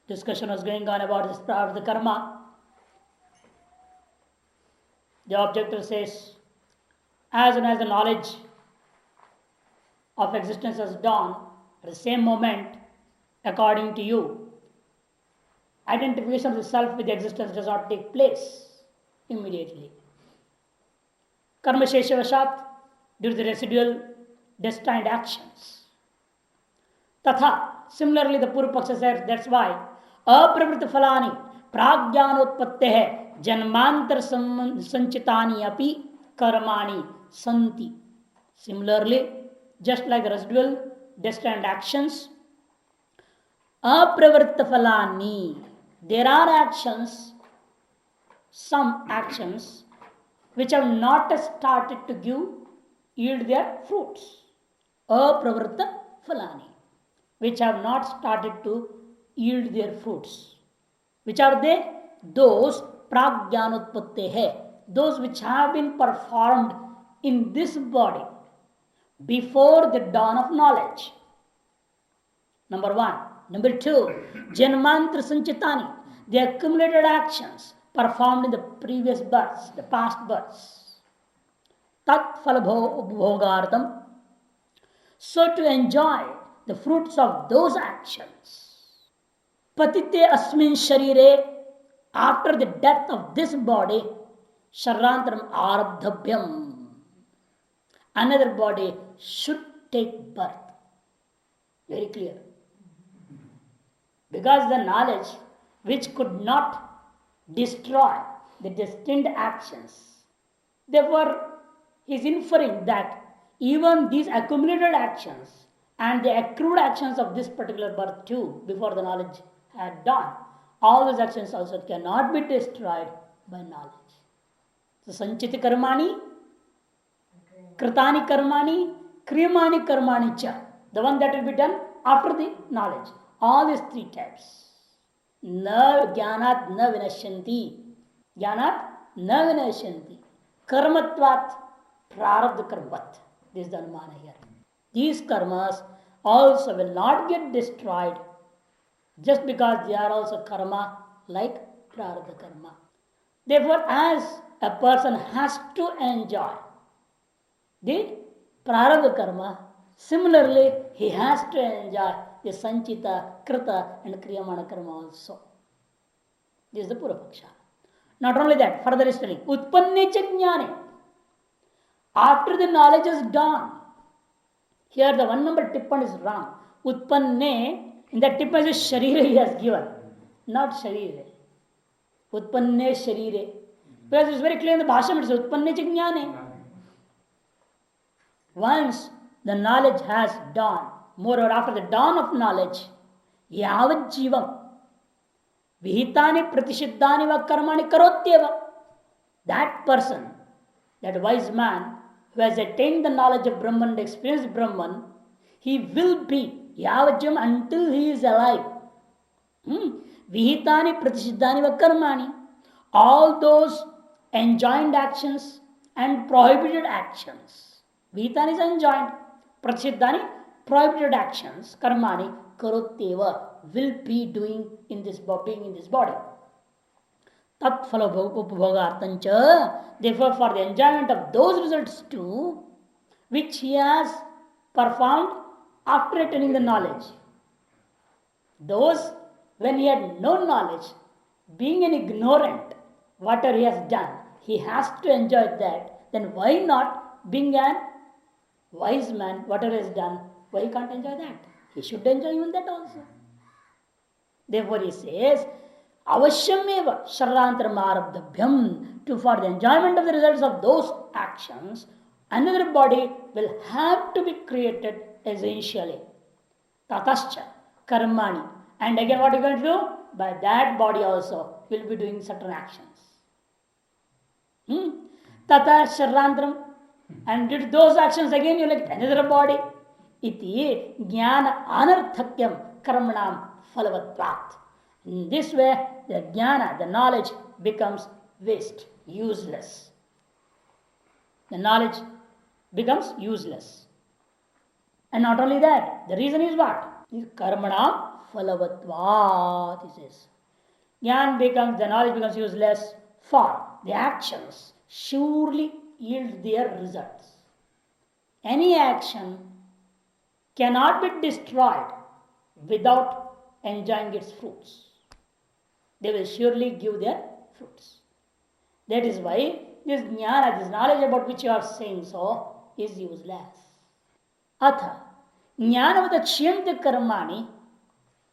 Discussion was going on about this part of the karma. The objector says, as soon as the knowledge of existence has dawned, at the same moment, according to you, identification of the self with existence does not take place immediately. Karma sheshavashat, due to the residual destined actions. Tatha, similarly, the Purvapaksha said, that's why अप्रवृत्त फलानि प्राज्ञानोत्पत्ते है जन्मांतर संचितानि अपि कर्माणि संति. Similarly, just like the residual destined actions, apravritta falani, there are actions, some actions which have not started to give yield their fruits. Apravritta falani, which have not started to yield their fruits. Which are they? Those prajnanutpatte hai, those which have been performed in this body before the dawn of knowledge. Number one. Number two, janmantra sanchitani, the accumulated actions performed in the previous births, the past births. Tat phalabhogartam, so to enjoy the fruits of those actions. Patite asmin sharire, after the death of this body, sharrantaram arabdhabhyam, another body should take birth. Very clear. Because the knowledge which could not destroy the destined actions, therefore he is inferring that even these accumulated actions and the accrued actions of this particular birth too, before the knowledge had dawned, all those actions also cannot be destroyed by knowledge. So sanchiti karmani, kritani karmani, kriyamani karmani cha, the one that will be done after the knowledge. All these three types. Na jnanat na vinashyanti. Jnanat na vinashyanti. Karmatvat prarabdha karmat. This is the anumana here. These karmas also will not get destroyed just because they are also karma like prarabdha karma. Therefore, as a person has to enjoy the prarabdha karma, similarly he has to enjoy the sanchita, krita and kriyamana karma also. This is the Purvapaksha. Not only that, further is telling, utpanne cha jnane, after the knowledge is dawned. Here the one number tippan is wrong. Utpanne, in that tippan is sharire he has given, not sharire. Utpanne sharire. Because it is very clear in the Bhasham, it is utpanne cha jnane. Once the knowledge has dawned, moreover after the dawn of knowledge, yavat jivam vihitani pratishiddhani va karmani karotyeva, that person, that wise man who has attained the knowledge of Brahman and experienced Brahman, he will be yavat jivam, until he is alive. Vihitani pratishiddhani va karmani, all those enjoined actions and prohibited actions. Vihitani is enjoined, pratishiddhani prohibited actions, karmani karotyeva, will be doing in this being in this body. Tat phala upabhogartancha, therefore for the enjoyment of those results too, which he has performed after attaining the knowledge. Those when he had no knowledge, being an ignorant, whatever he has done, he has to enjoy that. Then why not, being a wise man, whatever he has done, why he can't enjoy that? He should enjoy even that also. Therefore he says, avashyameva sharrantaram arabdhabhyam, to for the enjoyment of the results of those actions, another body will have to be created essentially. Tatascha karmani. And again what are you going to do? By that body also will be doing certain actions. Tata sharrantaram. And due to those actions again you like another body. Iti jnana anarthakyam karmanam phalavatvat. In this way the jnana, the knowledge, becomes waste, useless. The knowledge becomes useless. And not only that, the reason is what? Karmanam phalavatvat, he says. The knowledge becomes useless, for the actions surely yield their results. Any action cannot be destroyed without enjoying its fruits. They will surely give their fruits. That is why this jnana, this knowledge about which you are saying so, is useless. Atha, jnanavata chiyante karmani,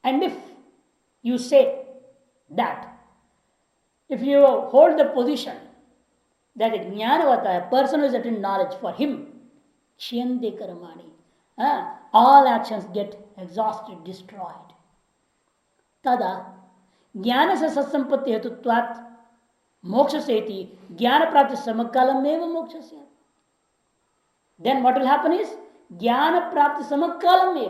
and if you say that, if you hold the position that a jnanavata, a person who is attained knowledge, for him, chiyante karmani, all actions get exhausted, destroyed. Tada, ज्ञान से सत्संपत्ति हेतुत्वात् मोक्ष से ज्ञान प्राप्ति समकालम में मोक्ष से then what will happen is ज्ञान प्राप्ति समकालम में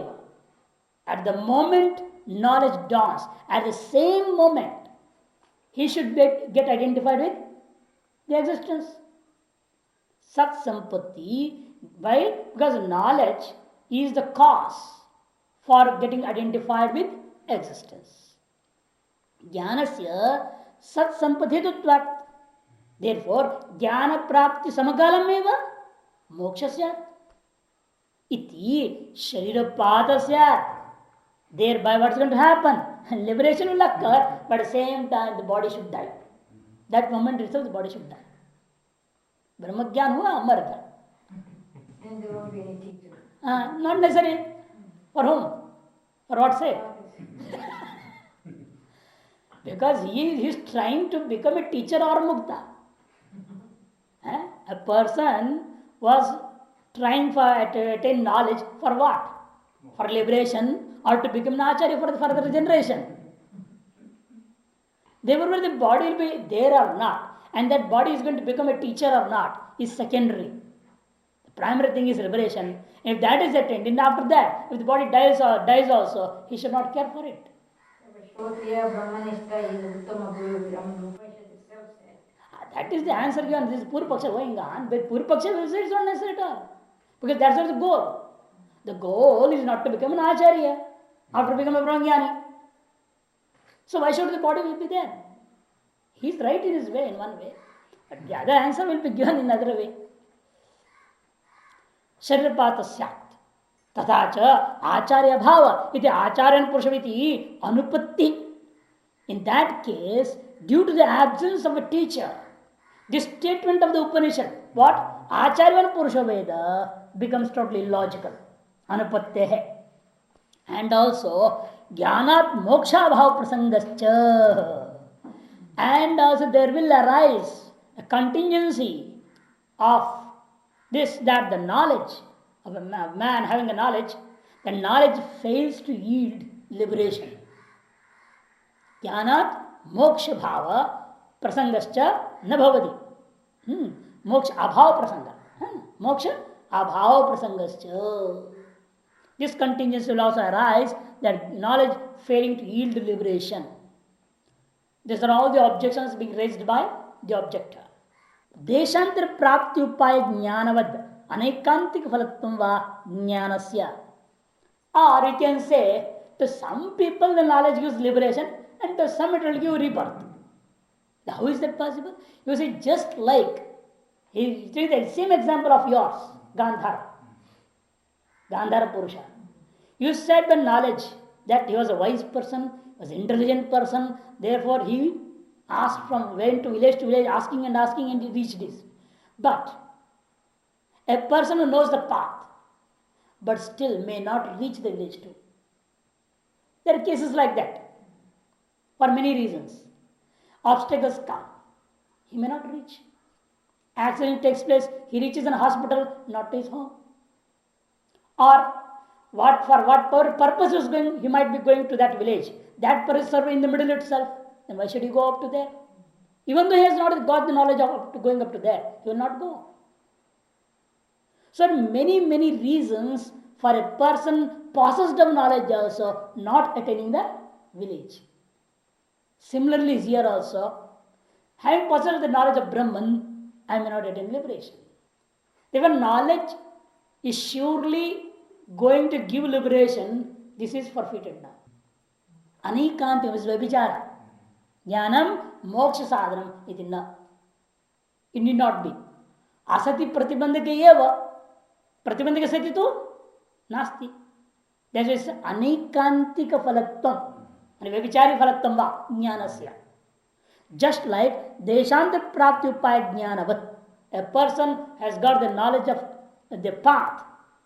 at the moment knowledge dawns, at the same moment he should get identified with the existence. Sat sampatti, why? Because knowledge is the cause for getting identified with existence. Jnanasya sat sampatitutvat. Therefore, jnana prapti samakalam eva mokshasya iti sharirapatasya. Thereby, what is going to happen? Liberation will occur, but at the same time, the body should die. That moment itself, the body should die. Brahmagyan hua, mar gaya. Then there won't be any teacher. Not necessary. For whom? For what sake? Because he is trying to become a teacher or mukta. A person was trying to attain knowledge for what? For liberation or to become an acharya for the further generation. Therefore, whether the body will be there or not, and that body is going to become a teacher or not, is secondary. The primary thing is liberation. If that is attained, and after that, if the body dies also, he should not care for it. Shotya Brahmanishta is Uttama Guru Brahman. Upanishad itself says. That is the answer given. This is Purva Paksha going on. But Purva Paksha will say it's not necessary at all. Because that's not the goal. The goal is not to become an acharya after becoming a Brahmajnani. So why should the body will be there? He is right in his way, in one way. But the other answer will be given in another way. Sharirapata syat. तथा च आचार्य भाव इति आचार्यन पुरुषमिति अनुपत्ति. In that case, due to the absence of a teacher, this statement of the Upanishad, what? Acharyan Purusha Veda becomes totally illogical. Anupatya hai. And also, Jnanat Moksha Bhav Prasangascha. And also there will arise a contingency of this, that the knowledge of a man having a knowledge, the knowledge fails to yield liberation. Jnanat moksha bhava prasangascha na bhavati. Moksha abhava prasanga. Moksha abhava prasangascha. This contingency will also arise, that knowledge failing to yield liberation. These are all the objections being raised by the objector. Deshantar prapti upaya jnanavad anaikantik phalatvam va jnanasya. Or you can say, to some people the knowledge gives liberation and to some it will give rebirth. How is that possible? You see, just like, take the same example of yours, Gandhara Purusha. You said the knowledge that he was a wise person, was an intelligent person, therefore he asked from went to village asking and he reached this. But a person who knows the path but still may not reach the village too. There are cases like that for many reasons. Obstacles come, he may not reach. Accident takes place, he reaches in a hospital, not to his home. Or for what purpose is going, he might be going to that village. That person is serving in the middle itself. Then why should he go up to there? Even though he has not got the knowledge of going up to there, he will not go. So there are many reasons for a person possessed of knowledge also not attaining the village. Similarly is here also, having possessed the knowledge of Brahman, I may not attain liberation. Even knowledge is surely going to give liberation, this is forfeited now. अनेकांत व्यभिचार ज्ञानम मोक्ष साधनम इति न, it need not be असति प्रतिबंधक एव, प्रतिबंधक सति तो नास्ति। दैट इज अनेकांतिक फलत्वम व्यभिचारी फलत्वम वा ज्ञानस्य। जस्ट लाइक देशांतर प्राप्ति उपाय ज्ञानवत, a person has got the knowledge of the path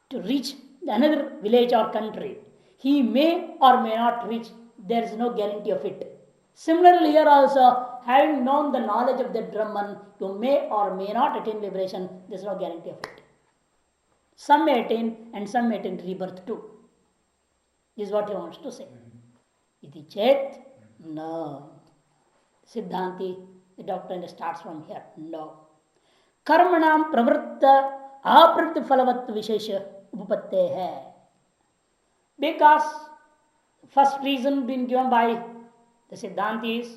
to reach another village or country, he may or may not reach, there is no guarantee of it. Similarly here also, having known the knowledge of the Brahman, you may or may not attain liberation, there is no guarantee of it. Some may attain and some may attain rebirth too. This is what he wants to say. Iti chet no. Siddhanti, the doctrine starts from here. No. कर्मणाम प्रवृत्त अप्रवृत्त फलवत्व विशेष उपपत्ते है। Because first reason been given by the siddhanta is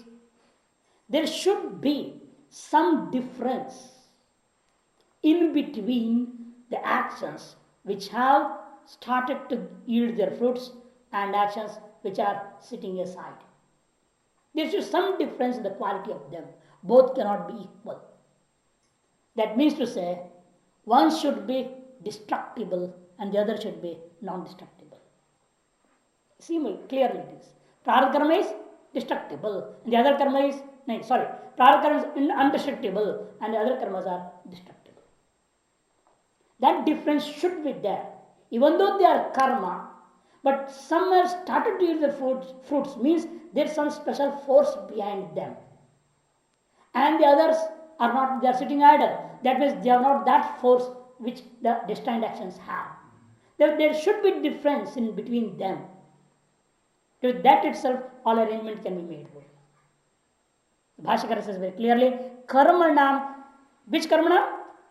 there should be some difference in between the actions which have started to yield their fruits and actions which are sitting aside. There should be some difference in the quality of them. Both cannot be equal. That means to say, one should be destructible and the other should be non-destructible. See, clearly it is. Prarabdha karma is destructible and the other karma is, Prarabdha karma is undestructible and the other karmas are destructible. That difference should be there. Even though they are karma, but some have started to eat the fruits means there is some special force behind them. And the others are not, they are sitting idle. That means they have not that force which the destined actions have. There should be difference in between them. To that itself, all arrangement can be made. Bhashakara says very clearly, karmanam, which karmanam?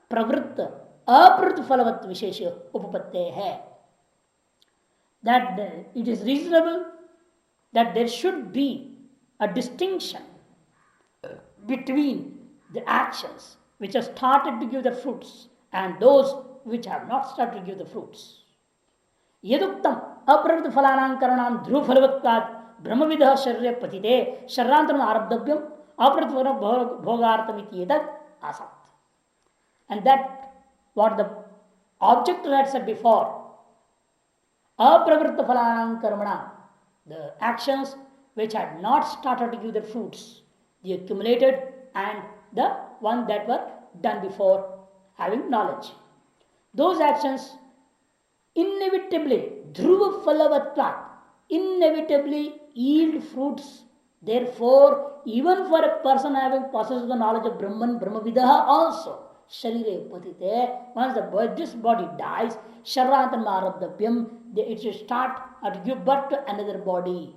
Pravritta, aprivritta phalavat vishesha upapatte hai. That it is reasonable that there should be a distinction between the actions which have started to give the fruits and those which have not started to give the fruits. Yaduktam aprivritta phalanam karanam dhruv phalavattvat brahmavidah sharya patite sharrantaram arabdhavyam aprivritta bhogartam iti etat asat. And that what the object had said before, aprivritta phalanam karmanam, the actions which had not started to give the fruits, the accumulated and the one that were done before having knowledge. Those actions inevitably, dhruva phalavatvat, inevitably yield fruits. Therefore, even for a person having possessed the knowledge of Brahman, Brahmavidah also, sharire patite, once this body dies, sharrantam arabdhavyam, it should start to give birth to another body.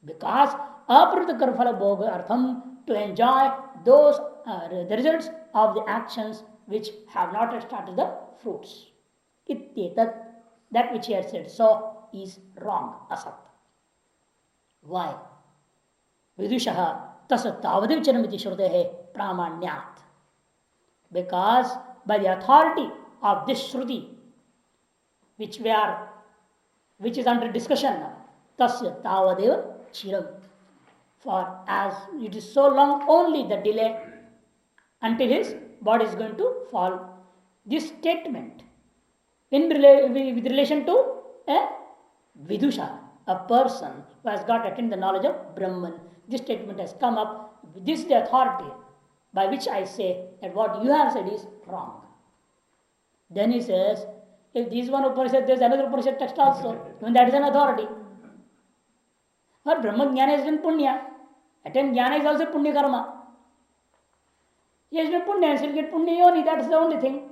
Because aprivritta karmaphala bhoga artham, to enjoy those the results of the actions which have not yet started the fruits. Ityetat, that which he has said so is wrong, asat. Why? Vidushaha tasa tavadev chanamiti shrutehe pramanyat. Because by the authority of this shruti, which is under discussion now, tasya tavadev chiram. For as it is so long only the delay until his body is going to fall. This statement with relation to a vidusha, a person who has got attained the knowledge of Brahman, this statement has come up. This is the authority by which I say that what you have said is wrong. Then he says, if this one Upanishad, there is another Upanishad text also, even that is an authority. For Brahma Jnana is in Punya. Attain Jnana is also Punya Karma. He has no Punya, he will get Punya Yoni, that is the only thing.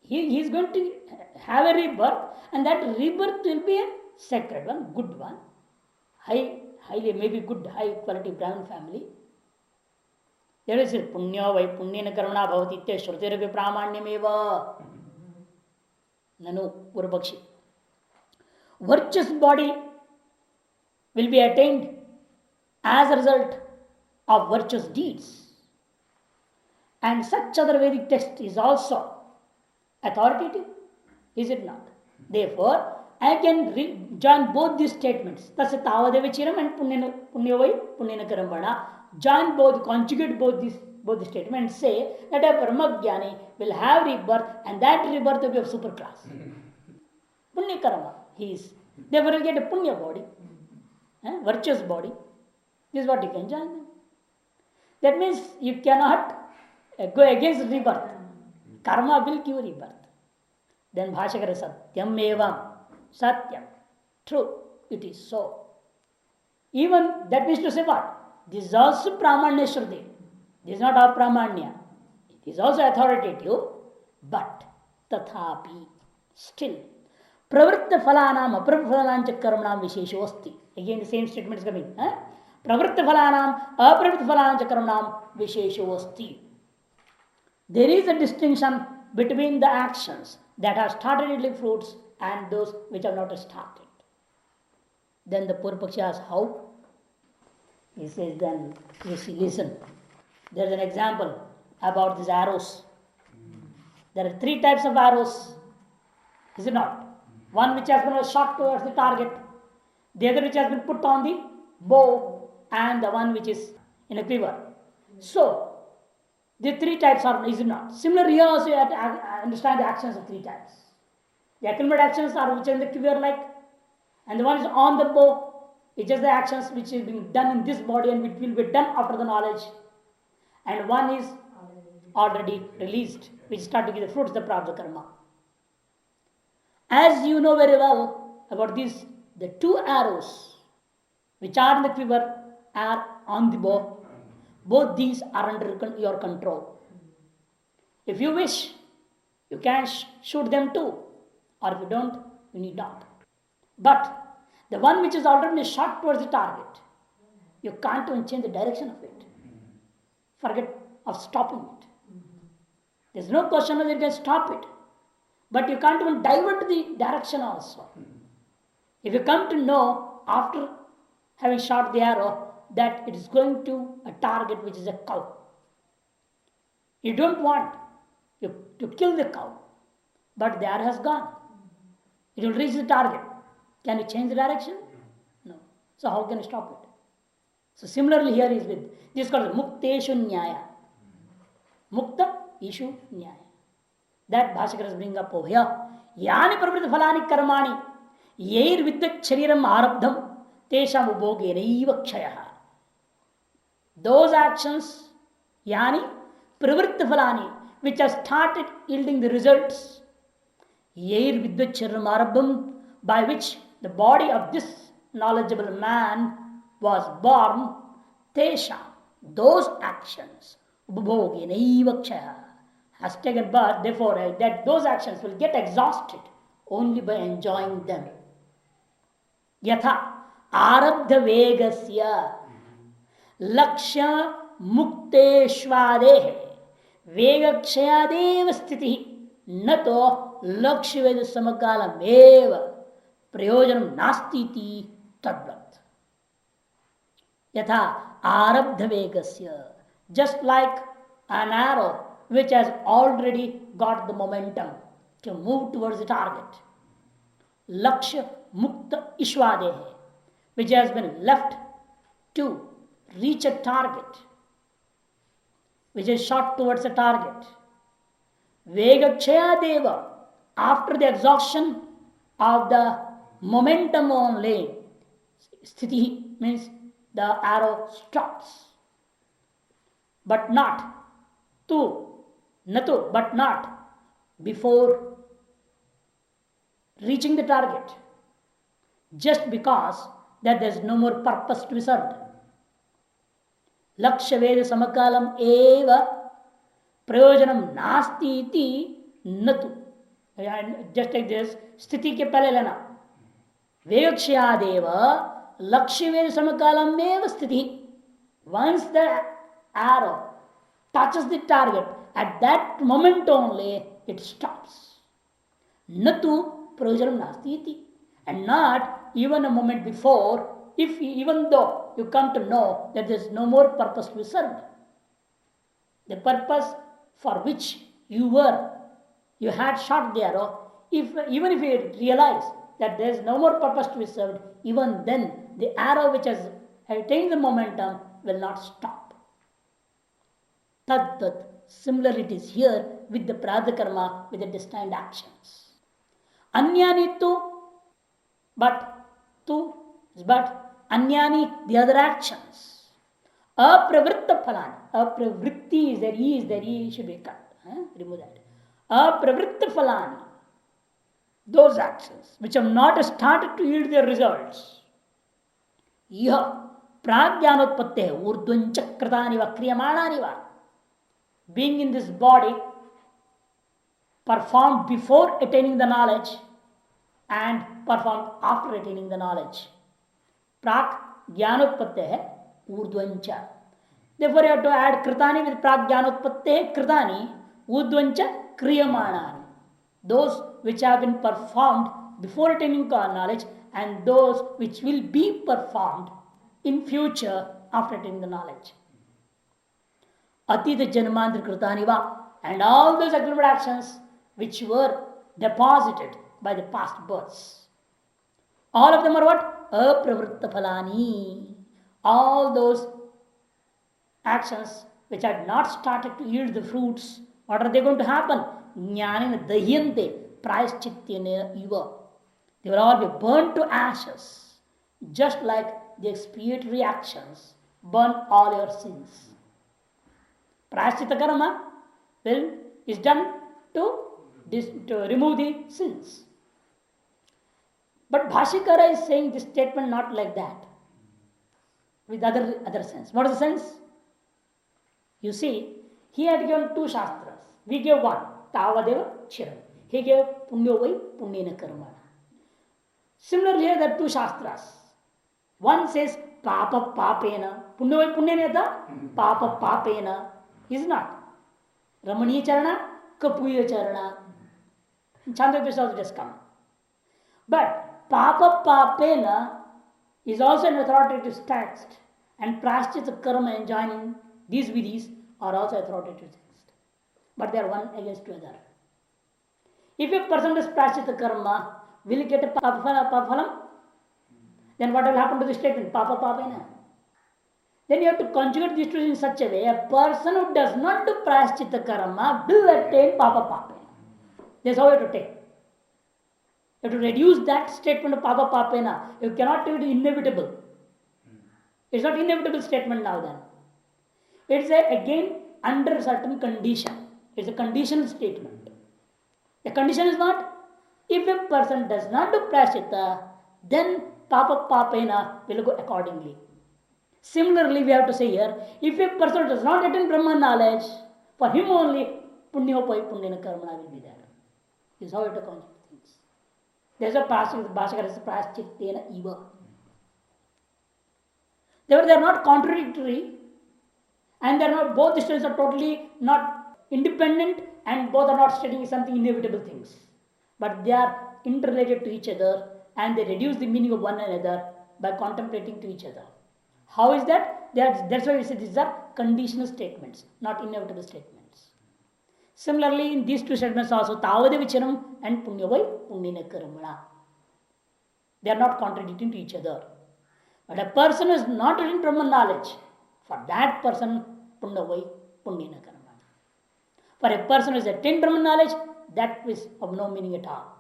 He is going to have a rebirth, and that rebirth will be a sacred one, good one. Highly, maybe good, high quality Brahmin family. There is Punya vai Punyena Karmana Bhavati Te Shrutirabhi Pramanyameva. Nanu Purvapakshi. Virtuous body will be attained as a result of virtuous deeds. And such other Vedic text is also authoritative, is it not? Therefore, I can join both these statements. Tasya tavadev chiram and punyavai punyena karambana. Join both, conjugate both the statements. Say that a Brahmagyani will have rebirth, and that rebirth will be of super class. Punya karma. He is. Therefore, you get a punya body, virtuous body. This is what you can join. That means you cannot go against rebirth. Karma will give rebirth. Then Bhashakara Satyam Evam. Satyam. True. It is so. Even that means to say what? This is also Pramanya Shruti. This is not all Pramanya. It is also authoritative. But Tathapi. Still. Pravritta Phalanam Apravritta Phalanam Karmanam Vishesho Asti. Again the same statement is coming. Pravritta Phalanam Apravritta Phalanam Karmanam Vishesho Asti. There is a distinction between the actions that have started yielding fruits and those which have not started. Then the Purpaksha asks, how? He says, then you see, listen. There is an example about these arrows. There are 3 types of arrows. Is it not? One which has been shot towards the target, the other which has been put on the bow, and the one which is in a quiver. So, the 3 types are, is it not? Similar here also you have to understand the actions of 3 types. The accumulated actions are which are in the quiver like, and the one is on the bow. It's just the actions which is being done in this body and which will be done after the knowledge. And one is already released, which start to give the fruits, the prarabdha karma. As you know very well about these, the 2 arrows which are in the quiver are on the bow. Both these are under your control. If you wish, you can shoot them too. Or if you don't, you need not. But the one which is already shot towards the target, you can't even change the direction of it. Forget of stopping it. There's no question whether you can stop it. But you can't even divert the direction also. If you come to know after having shot the arrow that it is going to a target which is a cow, you don't want to kill the cow, but the arrow has gone. It will reach the target. Can you change the direction? No. So how can you stop it? So similarly here is with, this is called Mukteshu Nyaya. Mukta Ishu Nyaya. That Bhashakaras bring up over here. Yani pravritta phalani karmani yair vidya shariram arabdham tesham ubhogenaiva kshayaha. Those actions, yani pravritta phalani, which have started yielding the results, yair vidya shariram arabdham, by which the body of this knowledgeable man was born, tesham, those actions, ubhogenaiva kshayaha, has taken birth, therefore that those actions will get exhausted only by enjoying them. Yatha arabdha vegasya lakshya mukteshvadehe vegakshayadev sthiti nato lakshya veda samakalam eva prayojanam nastiti tadvat. Yatha arabdha vegasya, just like an arrow which has already got the momentum to move towards the target. Lakshya mukta ishwadehe, which has been left to reach a target, which is shot towards a target. Vegakshaya deva, after the exhaustion of the momentum only, sthiti means the arrow stops. But not to, natu, but not before reaching the target, just because that there is no more purpose to be served. Lakshya veda samakalam eva prayojanam nasti iti natu. Just like this, sthiti ke pehle lena. Vegakshayadeva lakshya veda samakalam eva sthiti. Once the arrow touches the target, at that moment only it stops. Natu prayojanam nasti iti. And not even a moment before, if even though you come to know that there is no more purpose to be served. The purpose for which you had shot the arrow, even if you realize that there is no more purpose to be served, even then the arrow which has attained the momentum will not stop. Tad similarly it is here with the prarabdha karma, with the destined actions. Anyani tu, but anyani, the other actions. Apravritta phalani. Apravritti is there, E should be cut. Remove that. Apravritta phalani. Those actions which have not started to yield their results. Iha prajnanotpatte urdhvanchakrtani va kriyamani va. Being in this body, performed before attaining the knowledge and performed after attaining the knowledge. Prak jnanotpatte urdhvancha. Therefore, you have to add kritani with prak jnanotpatte kritani urdhvancha kriyamanani. Those which have been performed before attaining knowledge and those which will be performed in future after attaining the knowledge. Atita janmandra kritani va, and all those accumulated actions which were deposited by the past births. All of them are what? Apravritta phalani. All those actions which had not started to yield the fruits, what are they going to happen? Jnanena dahyante prayaschityena iva. They will all be burnt to ashes, just like the expiatory actions burn all your sins. Prayaschitta karma is done to remove the sins. But Bhashikara is saying this statement not like that, with other sense. What is the sense? You see, he had given two shastras. We gave one, Tavadeva Chiram. He gave Punyovai Punyena Karmana. Similarly, here there are two shastras. One says Papa Papena, Punyovai Punyena, Papa Papena. Is not. Ramaniya Charana, Kapuya Charana. Chandra also just come. But Papa Papena is also an authoritative text, and Prashchita Karma enjoining these vidhis are also authoritative text. But they are one against the other. If a person does Prashchita Karma, will he get a Papa? Then what will happen to the statement? Papa Papena. Then you have to conjugate these two in such a way, a person who does not do prayaschitta karma will attain papa papena. That's how you have to take. You have to reduce that statement of papa papena. You cannot take it inevitable. It's not inevitable statement now then. It's again under a certain condition. It's a conditional statement. The condition is what? If a person does not do prayaschitta, then papa papena will go accordingly. Similarly, we have to say here, if a person does not attain Brahman knowledge, for him only Punyopai Punyena Karmana will be there. This is how you have to conjugate things. There is a Bhashakara is Prashchittena Eva. Therefore, they are not contradictory, and they are not, both statements are totally not independent, and both are not stating something inevitable things. But they are interrelated to each other, and they reduce the meaning of one another by contemplating to each other. How is that? That's why we say these are conditional statements, not inevitable statements. Similarly, in these two statements also, Tavadevicharam and Punyavai Punyena Karmana. They are not contradicting to each other. But a person is not in Brahman knowledge. For that person, Punyavai Punyena Karmana. For a person who is attained Brahman knowledge, that is of no meaning at all.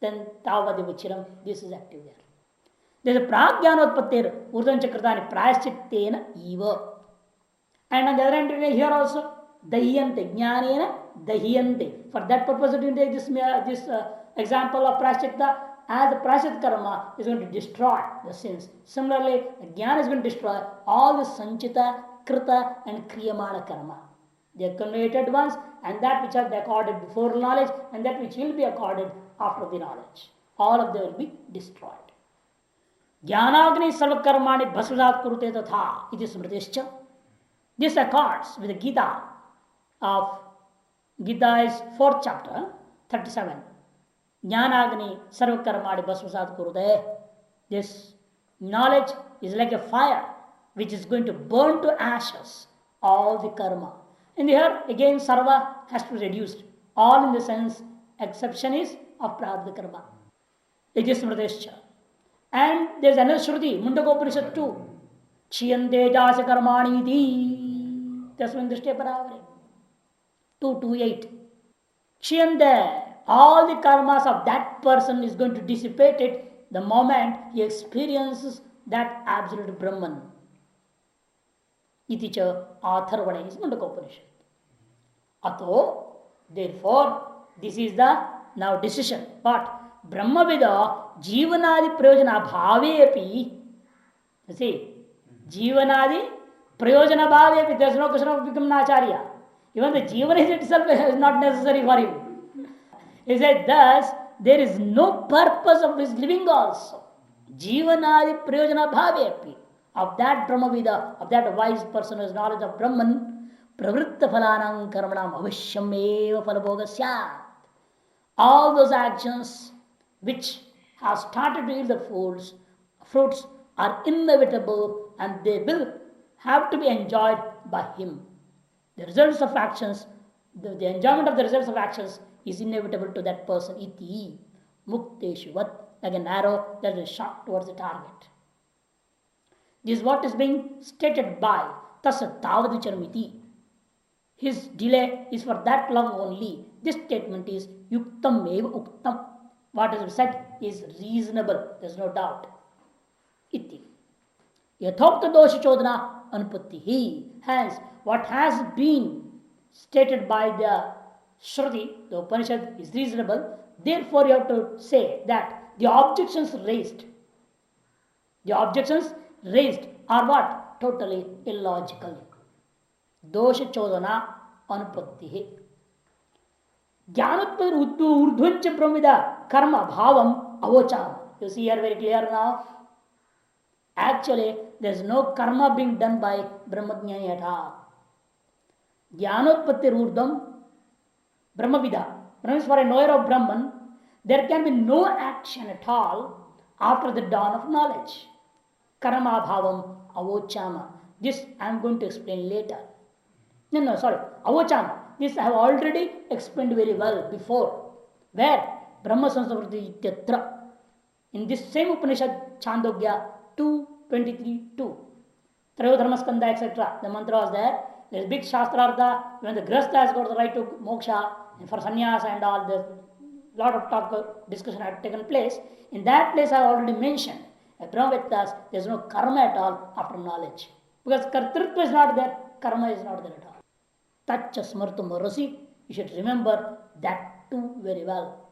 Then Tavadevicharam, this is active there. There is a prajnanotpatter urdhvanchakritani prayaschittena eva. And on the other hand, here also, dahyante, jnanena dahyante. For that purpose, we take this example of prayaschitta, as the prayaschitta karma is going to destroy the sins. Similarly, the jnana is going to destroy all the sanchita, krita and kriyamana karma. The accumulated ones and that which have been accorded before knowledge and that which will be accorded after the knowledge. All of them will be destroyed. Jnanagni sarvakarmani bhasvadat kurute tatha iti smritischa. This accords with the Gita of Gita is 4th chapter, 37. Jnanagni sarvakarmani bhasvadat kurute. This knowledge is like a fire which is going to burn to ashes all the karma. And here again sarva has to be reduced. All in the sense, exception is of prarabdha karma. Iti Smritescha. And there's another Shruti, Mundakopanishad too. Chiyante jasa karmani iti. Tasmin drishte paravare. 228. Chiyante. All the karmas of that person is going to dissipate it the moment he experiences that absolute Brahman. Iti cha Atharvana is Mundakopanishad. Ato, therefore, this is the now decision. But Brahmavida Jivanadi Prayojana Bhavepi, see, Jivanadi Prayojana Bhavepi, there is no question of becoming Acharya. Even the Jivan itself is not necessary for him. He said, thus, there is no purpose of his living also. Jivanadi Prayojana Bhavepi, of that Brahmavida, of that wise person who has knowledge of Brahman, Pravritta Phalanam Karmanam Avishyam Eva Phalabhoga Syat. All those actions which have started to yield the fruits are inevitable and they will have to be enjoyed by him. The results of actions, the enjoyment of the results of actions is inevitable to that person. Iti mukteshuvat, like an arrow that is shot towards the target. This is what is being stated by Tasa Tavadicharmiti. His delay is for that long only. This statement is yuktam eva uktam. What is said is reasonable. There is no doubt. Iti. Yathokta dosha chodana anupattihi. Hence, what has been stated by the Shruti, the Upanishad, is reasonable. Therefore, you have to say that the objections raised are what? Totally illogical. Dosha chodana anupattihi. Jnanotpad urdhvancha brahmida karma bhavam avocham. You see here very clear now. Actually, there is no karma being done by Brahmajnani at all. Jnanotpatti urdhvam brahmavida. Brahma is for a knower of Brahman. There can be no action at all after the dawn of knowledge. Karma bhavam avochama. This I am going to explain later. Avochama. This I have already explained very well before. Where? Brahma Samsavritti Ityatra. In this same Upanishad, Chandogya 2:23-2. Trayodharmaskanda, etc. The mantra was there. There is big Shastrartha. When the Grahastha has got the right to moksha, and for sannyasa and all, the lot of talk, discussion had taken place. In that place, I already mentioned, at Brahmavettas, there is no karma at all after knowledge. Because kartritva is not there, karma is not there at all. Tacha smartu marasi, you should remember that too very well.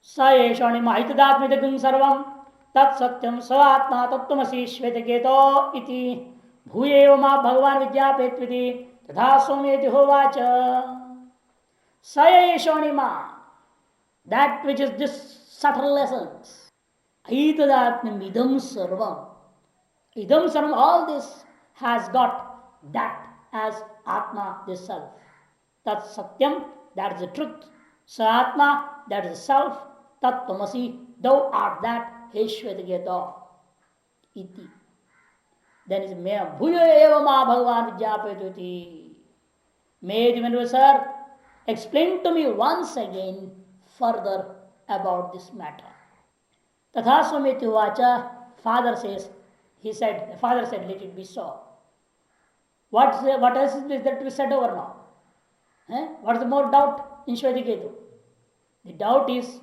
Sayeshani mahitadatmidagum sarvam tat satyam savatma tattvamasi shvetaketo iti bhuyeva ma bhagavan vidyapetviti tadha someti hovacha. Sayeshani ma, that which is this subtle essence. Aitadatmim idam sarvam. Idam sarvam, all this has got that as Atma, this self. That's Satyam, that is the truth. Satma, that is the self. Tattvamasi, thou art that. Heshvetageta. Iti. Then is Mea Bhuya eva ma Bhagavan Vidyapetoti. May the Venerable Sir explain to me once again further about this matter. Tatha Swamiti Vacha, father says, the father said, let it be so. What else is there to be said over now? What is the more doubt in Shvetiketu? The doubt is,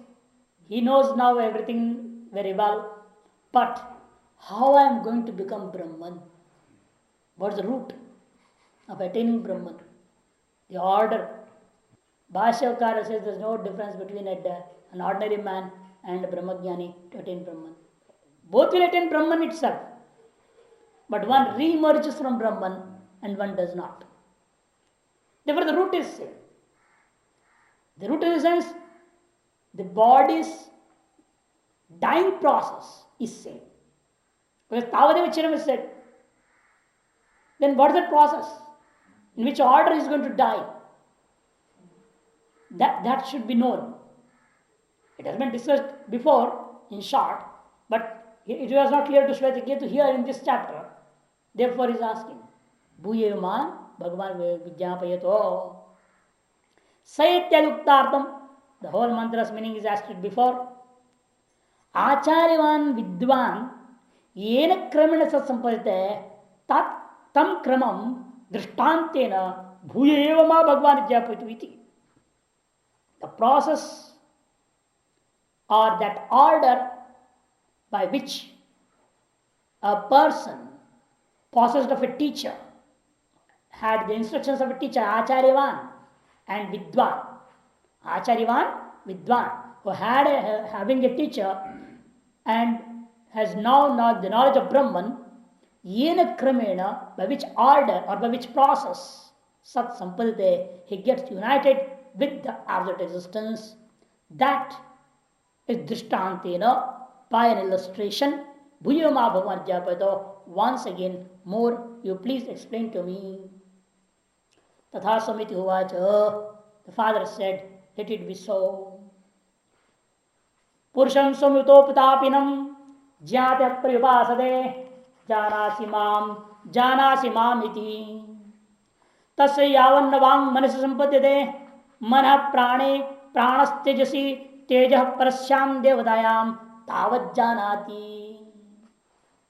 he knows now everything very well, but how I am going to become Brahman? What is the route of attaining Brahman? The order. Bhashyakara says there is no difference between an ordinary man and a Brahmajnani to attain Brahman. Both will attain Brahman itself, but one re-emerges from Brahman and one does not. Therefore, the root is same. The root in the sense, the body's dying process is same. Because Tavadeva Chiram is said, then what is that process? In which order is going to die? That should be known. It has been discussed before in short, but it was not clear to Shvetiketu here in this chapter. Therefore, he is asking, Bhuyema Bhagavan Vidyapayato. Sayatyaluktartam. The whole mantra's meaning is asked before. आचार्यवान विद्वान येन क्रमेण सत्संपदते तत् तम क्रमम दृष्टांतेन भूय एव मा भगवान ज्ञापयति. The process or that order by which a person possessed of a teacher had the instructions of a teacher, Acharyavan and Vidwan. Acharyavan, Vidwan, who had having a teacher and has now the knowledge of Brahman, yena kramena, by which order or by which process, sat sampadate, he gets united with the absolute existence. That is drishtantena, by an illustration. Bhuyama Bhagavan Japato, once again, more you please explain to me. Tatha Samiti Uvacha, the father said, let it be so. Purusham Samyutopatapinam Jyate Priyupasade Janasi mam iti Tasya Yavannavang Manasa Sampadhyate Mana Prane Pranastejasi Tejah Parasyam Devadayam Tavat Janati.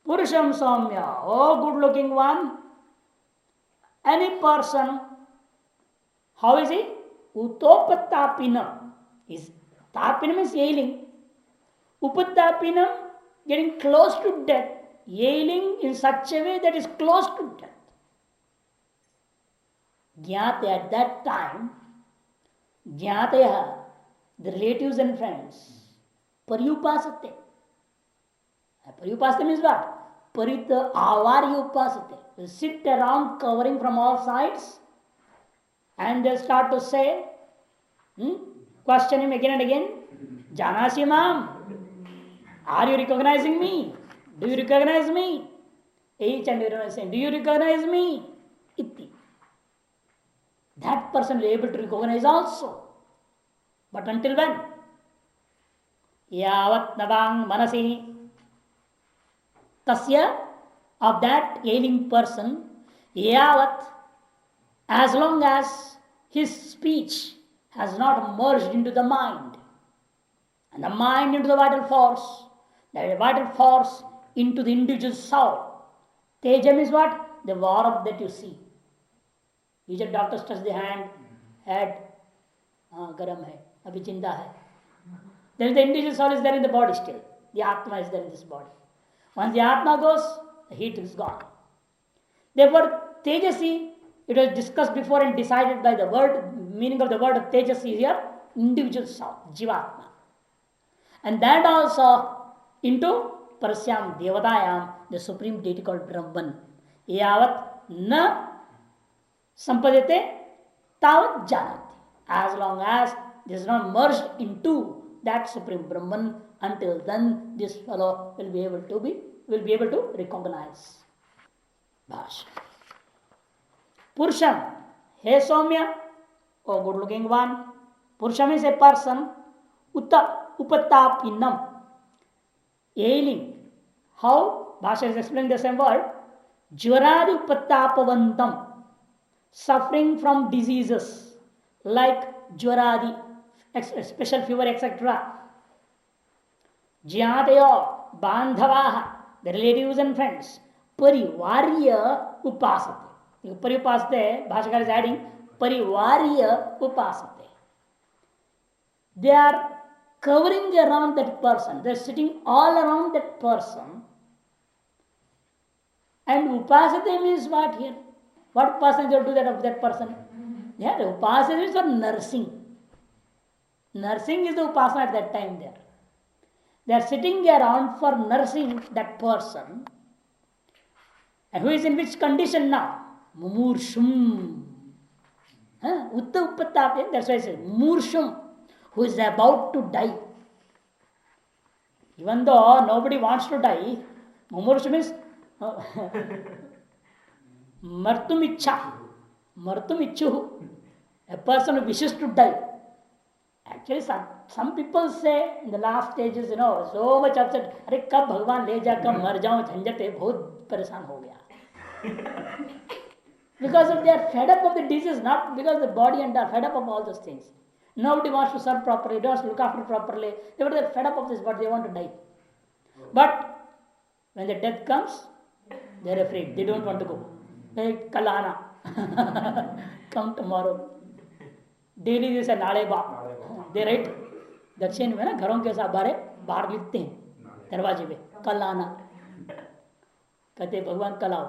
Purusham Samya, oh good looking one. Any person, how is he? Utopatapinam. Tapinam is ailing. Upatapinam, getting close to death. Ailing in such a way that is close to death. Jnate at that time, Jnateha, the relatives and friends, Paryupasate. Paryupasate means what? Parita avaryupasate. They sit around covering from all sides and they start to say, question him again and again, Janasi mam, are you recognizing me? Do you recognize me? Each and everyone saying, do you recognize me? Iti. That person will be able to recognize also. But until when? Yavat navang manasi. Tasya, of that ailing person, yavat, as long as his speech has not merged into the mind, and the mind into the vital force, the vital force into the individual soul. Tejam is what? The warmth that you see. Usually doctors touch the hand, head, garam hai, abhi jinda hai. Then the individual soul is there in the body still. The Atma is there in this body. Once the Atma goes, the heat is gone. Therefore, Tejasi, it was discussed before and decided by the word, meaning of the word of Tejasi here, individual soul, Jivatma. And that also into Parasyam Devadayam, the supreme deity called Brahman. Yavat na sampadete tavat janati. As long as this is not merged into that supreme Brahman, until then this fellow will be able to recognize. Bhasha. Purusham, hey Soumya, oh good looking one. Purusham is a person, upatapinam, ailing. How? Bhasha is explaining the same word. Jvaradi upatapavantam, suffering from diseases like jvaradi, special fever, etc. Jyatayo, bandhavaha, the relatives and friends, parivarya upasate. Paripasate, Bhashakar is adding, parivarya upasate. They are covering around that person, they are sitting all around that person. And upasate means what here? What person they do that of that person? Yeah, the upasate is for nursing. Nursing is the upasana at that time there. They are sitting around for nursing that person. And who is in which condition now? Mumurshum. Uttapatapya, that's why I say Mumurshum, who is about to die. Even though nobody wants to die, Mumurshum means Martum ichha. Martum ichuhu. A person who wishes to die. Actually, some people say in the last stages, so much upset, अरे कब भगवान ले जा, कब मर जाऊं, झंझट है, बहुत परेशान हो गया. Because they are fed up of the disease, not because the body and are fed up of all those things. Nobody wants to serve properly, wants to look after properly. They are fed up of this, but they want to die. But when the death comes, they are afraid. They don't want to go. Hey, kal aana. Come tomorrow. Daily जैसे नाले बा दे right दक्षिण में ना घरों के साथ बाहर लिखते हैं दरवाजे पे कल आना, कहते भगवान कल आओ,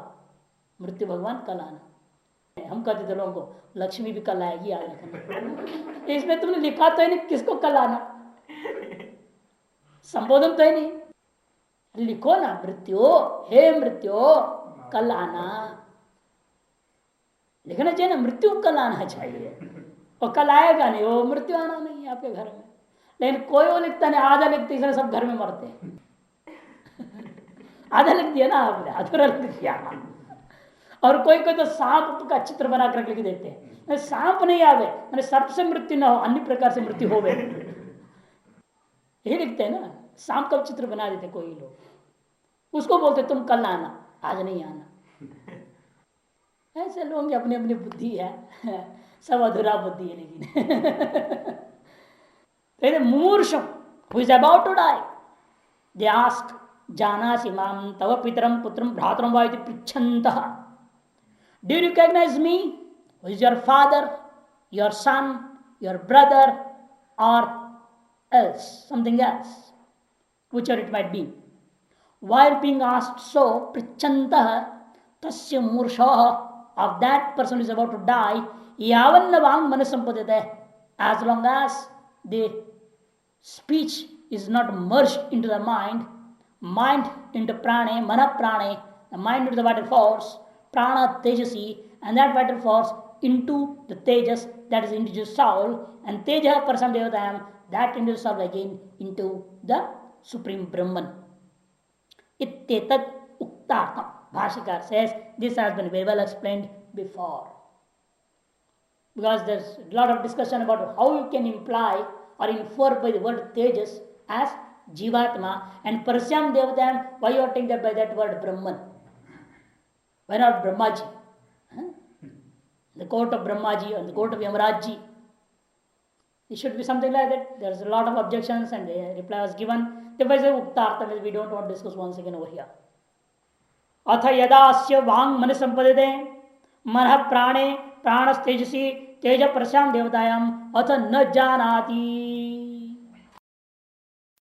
मृत्यु भगवान कल आना। हम कहते थे लोगों को लक्ष्मी भी कल आएगी, आ रखना। इसमें तुमने लिखा तो है नहीं किसको कल आना, संबोधन तो है नहीं, लिखो ना मृत्यु, हे मृत्यु कल आना, लिखना चाहिए ना मृत्यु कल आना चाहिए। और कल आएगा नहीं, वो मृत्यु आना नहीं है आपके घर में। लेकिन कोई वो लिखता नहीं, आधा लिखते इसलिए सब घर में मरते हैं। आधा लिख दिया ना आपने, अधूरा लिख दिया। और कोई कोई तो सांप का चित्र बना कर लिख देते हैं, सांप नहीं आवे मैंने सबसे मृत्यु ना हो, अन्य प्रकार से मृत्यु हो गए, यही लिखते हैं ना। सांप का चित्र बना देते कोई लोग, उसको बोलते तुम कल आना, आज नहीं आना। ऐसे लोगों की अपनी अपनी बुद्धि है, सब अधूरा बुद्धि है। लेकिन मूर्ष who is about to die, they ask जानासि माम तव पितरम पुत्रम भ्रातरम वा इति पृच्छन्तः, do you recognise me, who is your father, your son, your brother और else something else, whichever it might be. While being asked so, pritchantah tasya murshah, of that person who is about to die, yavanna vang manasampadete, as long as the speech is not merged into the mind, mind into prane, mana prane, the mind into the vital force, prana tejasi, and that vital force into the tejas, that is into the soul, and teja parsam devatayam, that into the soul again into the supreme Brahman. Ittetat uktartam. Bhashikar says this has been very well explained before. Because there's a lot of discussion about how you can imply or infer by the word tejas as Jivatma, and Parasyam Devatayam, why you are taking that by that word Brahman? Why not Brahmaji? Huh? The court of Brahmaji or the court of Yamarajji. It should be something like that. There's a lot of objections and the reply was given. Therefore, Uktartam, we don't want to discuss once again over here. Atha yadasya vang mani sampadete manah prane pranas tejasi teja prasyam devatayam atha na janati.